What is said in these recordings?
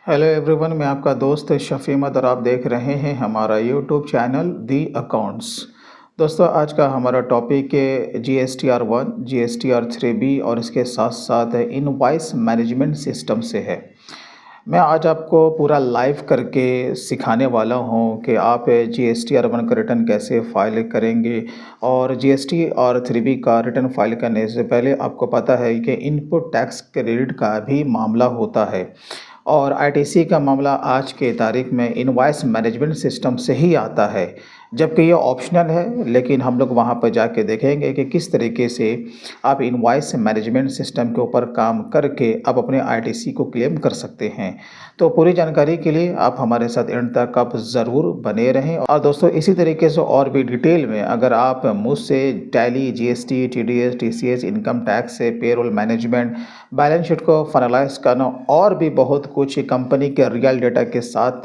Hello everyone, मैं आपका दोस्त शफ़ी अहमद और आप देख रहे हैं हमारा यूट्यूब चैनल दी अकाउंट्स। दोस्तों, आज का हमारा टॉपिक है GSTR 1, GSTR 3B और इसके साथ साथ इनवॉइस मैनेजमेंट सिस्टम से है। मैं आज आपको पूरा लाइव करके सिखाने वाला हूं कि आप GSTR 1 का रिटर्न कैसे फाइल करेंगे। और GSTR 3B का रिटर्न फाइल करने से पहले आपको पता है कि इनपुट टैक्स क्रेडिट का भी मामला होता है और ITC का मामला आज के तारीख में इनवॉइस मैनेजमेंट सिस्टम से ही आता है, जबकि ये ऑप्शनल है। लेकिन हम लोग वहाँ पर जाके देखेंगे कि किस तरीके से आप इनवॉइस मैनेजमेंट सिस्टम के ऊपर काम करके आप अपने ITC को क्लेम कर सकते हैं। तो पूरी जानकारी के लिए आप हमारे साथ एंड तक आप ज़रूर बने रहें। और दोस्तों, इसी तरीके से और भी डिटेल में अगर आप मुझसे tally, GST, TDS, TCS, income tax से पेरोल मैनेजमेंट, बैलेंस शीट को फाइनलाइज करना और भी बहुत कुछ कंपनी के रियल डेटा के साथ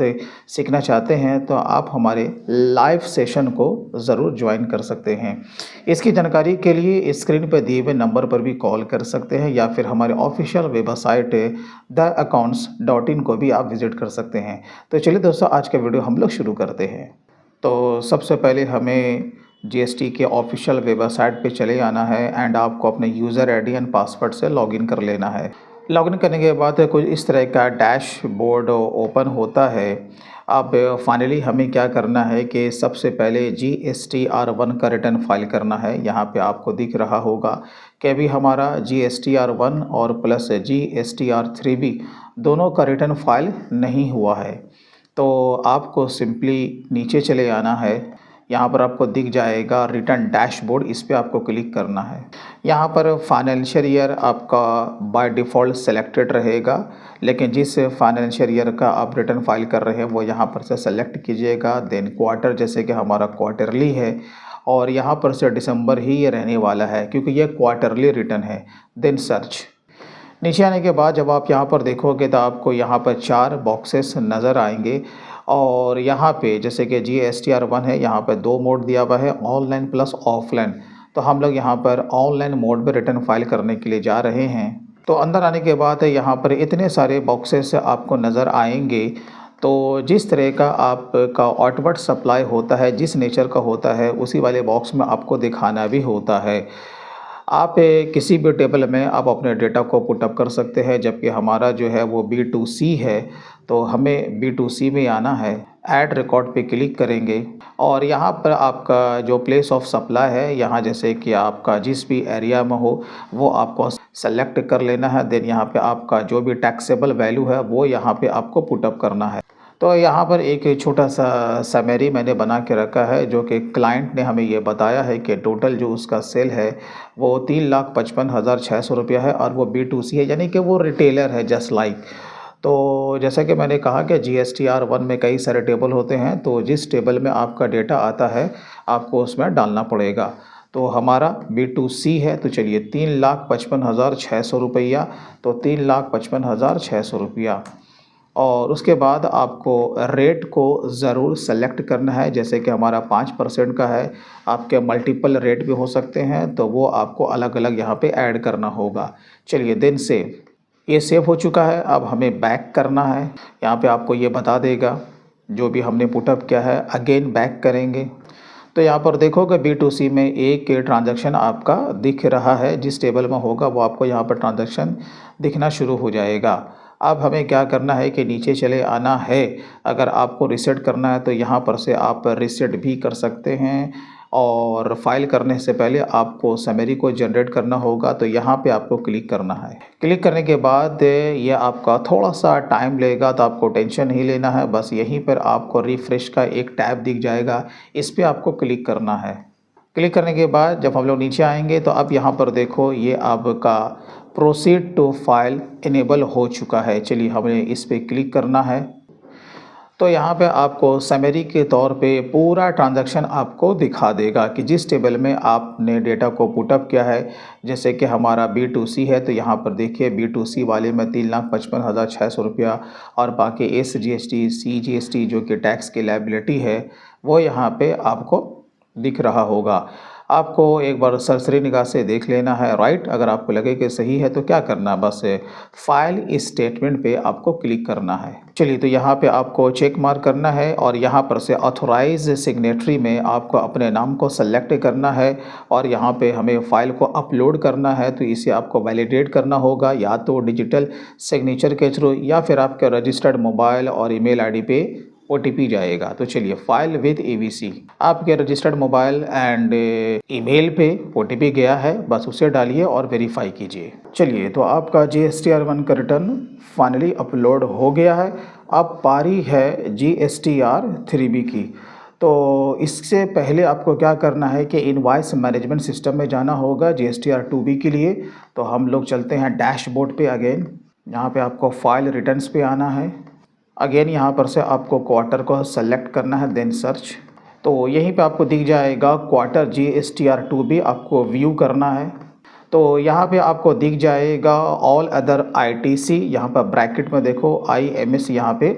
सीखना चाहते हैं तो आप हमारे लाइव सेशन को ज़रूर ज्वाइन कर सकते हैं। इसकी जानकारी के लिए स्क्रीन पर दिए हुए नंबर पर भी कॉल कर सकते हैं या फिर हमारे ऑफिशियल वेबसाइट theaccounts.in को भी आप विजिट कर सकते हैं। तो चलिए दोस्तों, आज का वीडियो हम लोग शुरू करते हैं। तो सबसे पहले हमें GST के ऑफिशियल वेबसाइट पे चले आना है एंड आपको अपने यूज़र ID एंड पासवर्ड से लॉगिन कर लेना है। लॉगिन करने के बाद कुछ इस तरह का डैशबोर्ड ओपन होता है। अब फाइनली हमें क्या करना है कि सबसे पहले GSTR 1 का रिटर्न फाइल करना है। यहाँ पे आपको दिख रहा होगा कि अभी हमारा GSTR 1 और प्लस GSTR 3B दोनों का रिटर्न फाइल नहीं हुआ है। तो आपको सिंपली नीचे चले आना है। यहाँ पर आपको दिख जाएगा रिटर्न डैशबोर्ड, इस पर आपको क्लिक करना है। यहाँ पर फाइनेंशियल ईयर आपका बाय डिफ़ॉल्ट सेलेक्टेड रहेगा, लेकिन जिस फाइनेंशियल ईयर का आप रिटर्न फाइल कर रहे हैं वो यहाँ पर से सेलेक्ट कीजिएगा। देन क्वार्टर, जैसे कि हमारा क्वार्टरली है और यहाँ पर से दिसंबर ही ये रहने वाला है क्योंकि ये क्वार्टरली रिटर्न है। Then search. नीचे आने के बाद जब आप यहाँ पर देखोगे तो आपको यहाँ पर 4 बॉक्सेस नज़र आएंगे और यहाँ पे जैसे कि GSTR 1 है, यहाँ पर 2 मोड दिया हुआ है, ऑनलाइन प्लस ऑफलाइन। तो हम लोग यहाँ पर ऑनलाइन मोड में रिटर्न फाइल करने के लिए जा रहे हैं। तो अंदर आने के बाद यहाँ पर इतने सारे बॉक्सेस आपको नज़र आएंगे। तो जिस तरह का आपका आउटवर्ड सप्लाई होता है, जिस नेचर का होता है, उसी वाले बॉक्स में आपको दिखाना भी होता है। आप किसी भी टेबल में आप अपने डेटा को पुटअप कर सकते हैं, जबकि हमारा जो है वो B2C है। तो हमें B2C में आना है। ऐड रिकॉर्ड पे क्लिक करेंगे और यहाँ पर आपका जो प्लेस ऑफ सप्लाई है, यहाँ जैसे कि आपका जिस भी एरिया में हो वो आपको सेलेक्ट कर लेना है। देन यहाँ पे आपका जो भी टैक्सेबल वैल्यू है वो यहाँ पे आपको पुटअप करना है। तो यहाँ पर एक छोटा सा समरी मैंने बना के रखा है, जो कि क्लाइंट ने हमें ये बताया है कि टोटल जो उसका सेल है वो 3,55,600 रुपया है और वो B2C है, यानी कि वो रिटेलर है जस्ट लाइक। तो जैसा कि मैंने कहा कि GSTR 1 में कई सारे टेबल होते हैं, तो जिस टेबल में आपका डेटा आता है आपको उसमें डालना पड़ेगा। तो हमारा B2C है, तो चलिए 3,55,600 रुपया, तो 3,55,600 रुपया। और उसके बाद आपको रेट को ज़रूर सेलेक्ट करना है। जैसे कि हमारा 5% का है, आपके मल्टीपल रेट भी हो सकते हैं, तो वो आपको अलग अलग यहाँ पे ऐड करना होगा। चलिए देन सेव। ये सेव हो चुका है। अब हमें बैक करना है। यहाँ पे आपको ये बता देगा जो भी हमने पुटअप किया है, अगेन बैक करेंगे। तो यहाँ पर देखोगे B2C में एक ट्रांजैक्शन आपका दिख रहा है, जिस टेबल में होगा वो आपको यहाँ पर ट्रांजैक्शन दिखना शुरू हो जाएगा। अब हमें क्या करना है कि नीचे चले आना है। अगर आपको रीसेट करना है तो यहाँ पर से आप रीसेट भी कर सकते हैं और फाइल करने से पहले आपको समरी को जनरेट करना होगा, तो यहाँ पे आपको क्लिक करना है। क्लिक करने के बाद ये आपका थोड़ा सा टाइम लेगा, तो आपको टेंशन नहीं लेना है। बस यहीं पर आपको रिफ़्रेश का एक टैब दिख जाएगा, इस पर आपको क्लिक करना है। क्लिक करने के बाद जब हम लोग नीचे आएंगे तो अब यहाँ पर देखो ये आपका प्रोसीड टू फाइल इनेबल हो चुका है। चलिए हमें इस पर क्लिक करना है। तो यहाँ पे आपको समरी के तौर पे पूरा ट्रांजैक्शन आपको दिखा देगा कि जिस टेबल में आपने डेटा को पुटअप किया है। जैसे कि हमारा B2C है, तो यहाँ पर देखिए B2C वाले में 3,55,600 रुपया और बाकी SGST, CGST जो कि टैक्स की लायबिलिटी है वो यहाँ पे आपको दिख रहा होगा। आपको एक बार सरसरी निगाह से देख लेना है, राइट। अगर आपको लगे कि सही है तो क्या करना है, बस फाइल स्टेटमेंट पे आपको क्लिक करना है। चलिए, तो यहाँ पे आपको चेक मार्क करना है और यहाँ पर से ऑथोराइज सिग्नेटरी में आपको अपने नाम को सेलेक्ट करना है और यहाँ पे हमें फ़ाइल को अपलोड करना है। तो इसे आपको वैलिडेट करना होगा, या तो डिजिटल सिग्नेचर के थ्रू या फिर आपके रजिस्टर्ड मोबाइल और ईमेल आईडी पे OTP जाएगा। तो चलिए, फाइल विद EVC आपके रजिस्टर्ड मोबाइल एंड ईमेल पे OTP गया है, बस उसे डालिए और वेरीफाई कीजिए। चलिए, तो आपका GSTR1 का रिटर्न फाइनली अपलोड हो गया है। अब पारी है GSTR3B की। तो इससे पहले आपको क्या करना है कि इनवॉइस मैनेजमेंट सिस्टम में जाना होगा GSTR2B के लिए। तो हम लोग चलते हैं डैशबोर्ड पे। अगेन यहाँ पे आपको फाइल रिटर्न्स पे आना है। अगेन यहाँ पर से आपको क्वार्टर को सेलेक्ट करना है, देन सर्च। तो यहीं पे आपको दिख जाएगा क्वार्टर GSTR2B, आपको व्यू करना है। तो यहाँ पे आपको दिख जाएगा ऑल अदर ITC, यहाँ पर ब्रैकेट में देखो IMS यहाँ पे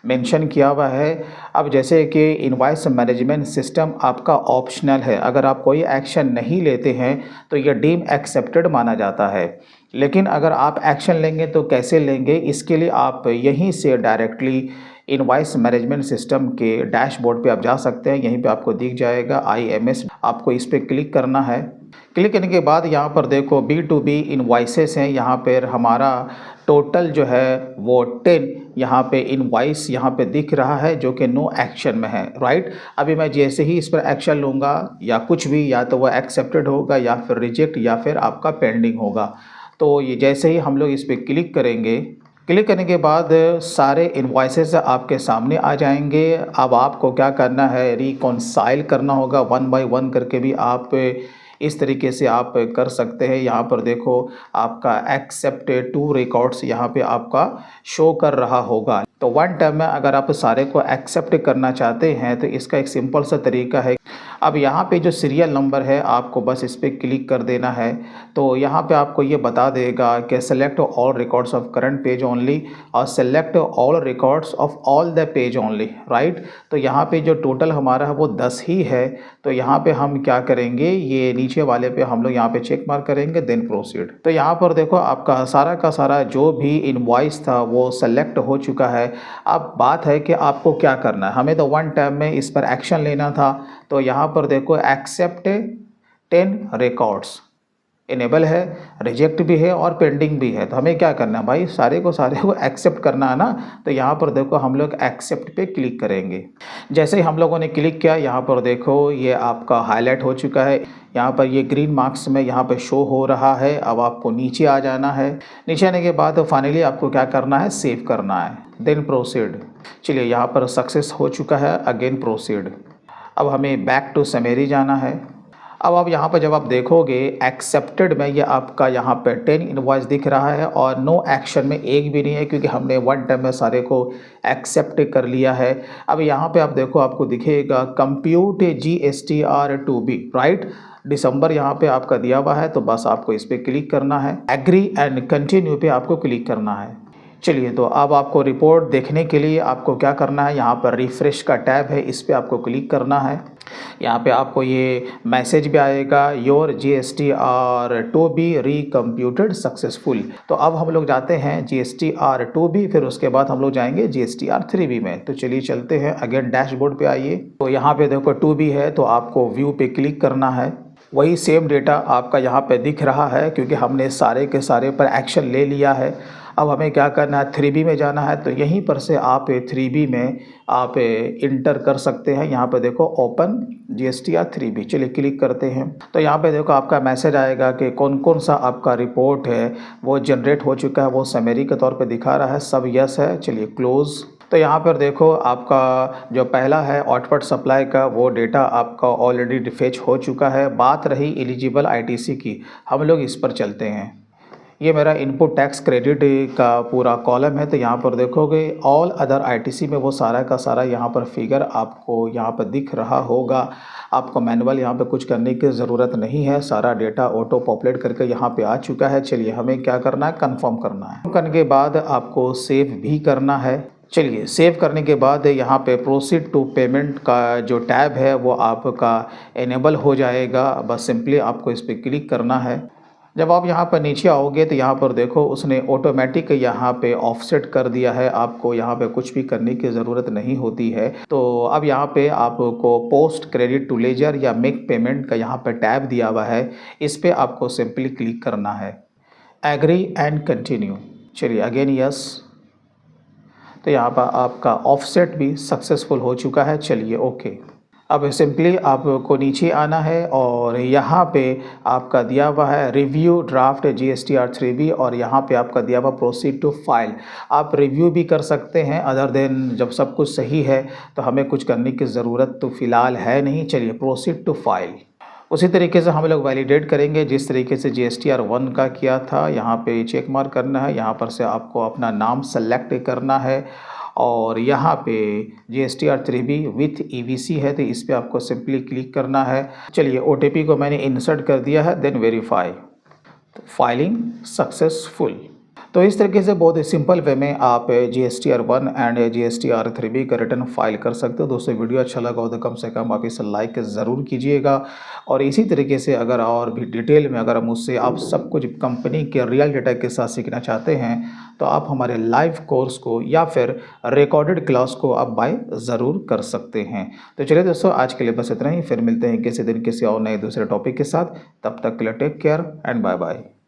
मेंशन किया हुआ है। अब जैसे कि इनवॉइस मैनेजमेंट सिस्टम आपका ऑप्शनल है, अगर आप कोई एक्शन नहीं लेते हैं तो ये डीम एक्सेप्टेड माना जाता है। लेकिन अगर आप एक्शन लेंगे तो कैसे लेंगे, इसके लिए आप यहीं से डायरेक्टली इनवॉइस मैनेजमेंट सिस्टम के डैशबोर्ड पे आप जा सकते हैं। यहीं पे आपको दिख जाएगा IMS, आपको इस पर क्लिक करना है। क्लिक करने के बाद यहाँ पर देखो B2B इनवॉइसेस हैं, यहाँ पर हमारा टोटल जो है वो 10 यहाँ पे इनवॉइस यहाँ पे दिख रहा है, जो कि नो एक्शन में है, राइट। अभी मैं जैसे ही इस पर एक्शन लूँगा या कुछ भी, या तो वह एक्सेप्टेड होगा या फिर रिजेक्ट या फिर आपका पेंडिंग होगा। तो ये जैसे ही हम लोग इस पर क्लिक करेंगे, क्लिक करने के बाद सारे इनवॉइसेस आपके सामने आ जाएंगे। अब आपको क्या करना है, रिकॉन्साइल करना होगा 1 बाय 1 करके भी आप इस तरीके से आप कर सकते हैं। यहाँ पर देखो आपका एक्सेप्टेड टू रिकॉर्ड्स यहाँ पे आपका शो कर रहा होगा। तो वन टाइम में अगर आप सारे को एक्सेप्ट करना चाहते हैं तो इसका एक सिंपल सा तरीका है। अब यहाँ पे जो सीरियल नंबर है आपको बस इस पर क्लिक कर देना है। तो यहाँ पे आपको ये बता देगा कि select all records of current page only और select all records of all the page only, right. तो यहाँ पे जो टोटल हमारा है वो 10 ही है। तो यहाँ पे हम क्या करेंगे, ये नीचे वाले पे हम लोग यहाँ पे चेक मार्क करेंगे, देन प्रोसीड। तो यहाँ पर देखो आपका सारा का सारा जो भी इनवॉइस था वो सेलेक्ट हो चुका है। अब बात है कि आपको क्या करना है, हमें तो वन टाइम में इस पर एक्शन लेना था। तो यहाँ पर देखो एक्सेप्ट 10 रिकॉर्ड्स इनेबल है, रिजेक्ट भी है और पेंडिंग भी है। तो हमें क्या करना है भाई, सारे को एक्सेप्ट करना है ना। तो यहाँ पर देखो हम लोग एक्सेप्ट पे क्लिक करेंगे। जैसे ही हम लोगों ने क्लिक किया, यहाँ पर देखो ये आपका हाईलाइट हो चुका है। यहाँ पर ये ग्रीन मार्क्स में यहाँ पर शो हो रहा है। अब आपको नीचे आ जाना है। नीचे आने के बाद फाइनली आपको क्या करना है, सेव करना है, देन प्रोसीड। चलिए, यहाँ पर सक्सेस हो चुका है, अगेन प्रोसीड। अब हमें बैक टू समरी जाना है। अब आप यहाँ पर जब आप देखोगे एक्सेप्टेड में ये आपका यहाँ पे 10 इनवॉइस दिख रहा है और नो एक्शन में एक भी नहीं है, क्योंकि हमने वन टाइम में सारे को एक्सेप्ट कर लिया है। अब यहाँ पे आप देखो आपको दिखेगा कंप्यूट GSTR2B, राइट। दिसंबर यहाँ पे आपका दिया हुआ है। तो बस आपको इस पर क्लिक करना है, एग्री एंड कंटिन्यू पे आपको क्लिक करना है। चलिए, तो अब आपको रिपोर्ट देखने के लिए आपको क्या करना है, यहाँ पर रिफ्रेश का टैब है, इस पर आपको क्लिक करना है। यहाँ पे आपको ये मैसेज भी आएगा, योर GSTR2B रिकम्प्यूटेड सक्सेसफुल। तो अब हम लोग जाते हैं GSTR2B, फिर उसके बाद हम लोग जाएंगे GSTR3B में। तो चलिए चलते हैं, अगेन डैशबोर्ड पे आइए। तो यहाँ पे देखो 2B है, तो आपको व्यू पे क्लिक करना है। वही सेम डेटा आपका यहाँ पे दिख रहा है, क्योंकि हमने सारे के सारे पर एक्शन ले लिया है। अब हमें क्या करना है, 3B में जाना है। तो यहीं पर से आप 3B में आप इंटर कर सकते हैं। यहाँ पे देखो ओपन GSTR3B, चलिए क्लिक करते हैं। तो यहाँ पे देखो आपका मैसेज आएगा कि कौन कौन सा आपका रिपोर्ट है वो जनरेट हो चुका है, वो समरी के तौर पे दिखा रहा है, सब यस है। चलिए क्लोज। तो यहाँ पर देखो आपका जो पहला है आउटपुट सप्लाई का, वो डेटा आपका ऑलरेडी फेच हो चुका है। बात रही एलिजिबल ITC की, हम लोग इस पर चलते हैं। ये मेरा इनपुट टैक्स क्रेडिट का पूरा कॉलम है। तो यहाँ पर देखोगे ऑल अदर ITC में वो सारा का सारा यहाँ पर फिगर आपको यहाँ पर दिख रहा होगा। आपको मैनुअल यहाँ पे कुछ करने की ज़रूरत नहीं है, सारा डेटा ऑटो पॉपुलेट करके यहाँ पे आ चुका है। चलिए, हमें क्या करना है, कंफर्म करना है। करने के बाद आपको सेव भी करना है। चलिए सेव करने के बाद यहाँ पे प्रोसीड टू पेमेंट का जो टैब है वो आपका इनेबल हो जाएगा। बस सिंपली आपको इस पे क्लिक करना है। जब आप यहाँ पर नीचे आओगे तो यहाँ पर देखो उसने ऑटोमेटिक यहाँ पे ऑफसेट कर दिया है, आपको यहाँ पे कुछ भी करने की ज़रूरत नहीं होती है। तो अब यहाँ पे आपको पोस्ट क्रेडिट टू लेजर या मेक पेमेंट का यहाँ पे टैब दिया हुआ है, इस पे आपको सिंपली क्लिक करना है। Agree and continue. चलिए अगेन यस। तो यहाँ पर आपका ऑफसेट भी सक्सेसफुल हो चुका है। चलिए ओके। अब सिंपली आपको नीचे आना है और यहाँ पे आपका दिया हुआ है रिव्यू ड्राफ्ट GSTR 3B और यहाँ पे आपका दिया हुआ प्रोसीड टू फाइल। आप रिव्यू भी कर सकते हैं, अदर देन जब सब कुछ सही है तो हमें कुछ करने की ज़रूरत तो फ़िलहाल है नहीं। चलिए प्रोसीड टू फाइल। उसी तरीके से हम लोग वैलिडेट करेंगे जिस तरीके से GSTR 1 का किया था। यहाँ पे चेक मार्क करना है, यहाँ पर से आपको अपना नाम सेलेक्ट करना है और यहाँ पे GSTR 3B विथ EVC है तो इस पे आपको सिंपली क्लिक करना है। चलिए OTP को मैंने इंसर्ट कर दिया है, देन वेरीफाई। तो फाइलिंग सक्सेसफुल। तो इस तरीके से बहुत ही सिंपल वे में आप GSTR 1 एंड GSTR 3B का रिटर्न फाइल कर सकते हो। दोस्तों वीडियो अच्छा लगा हो तो कम से कम आप इसे लाइक ज़रूर कीजिएगा और इसी तरीके से अगर और भी डिटेल में अगर मुझसे आप सब कुछ कंपनी के रियल डेटा के साथ सीखना चाहते हैं तो आप हमारे लाइव कोर्स को या फिर रिकॉर्डेड क्लास को आप बाय ज़रूर कर सकते हैं। तो चलिए दोस्तों आज के लिए बस इतना ही, फिर मिलते हैं किसी दिन किसी और नए दूसरे टॉपिक के साथ। तब तक के लिए take care and bye bye.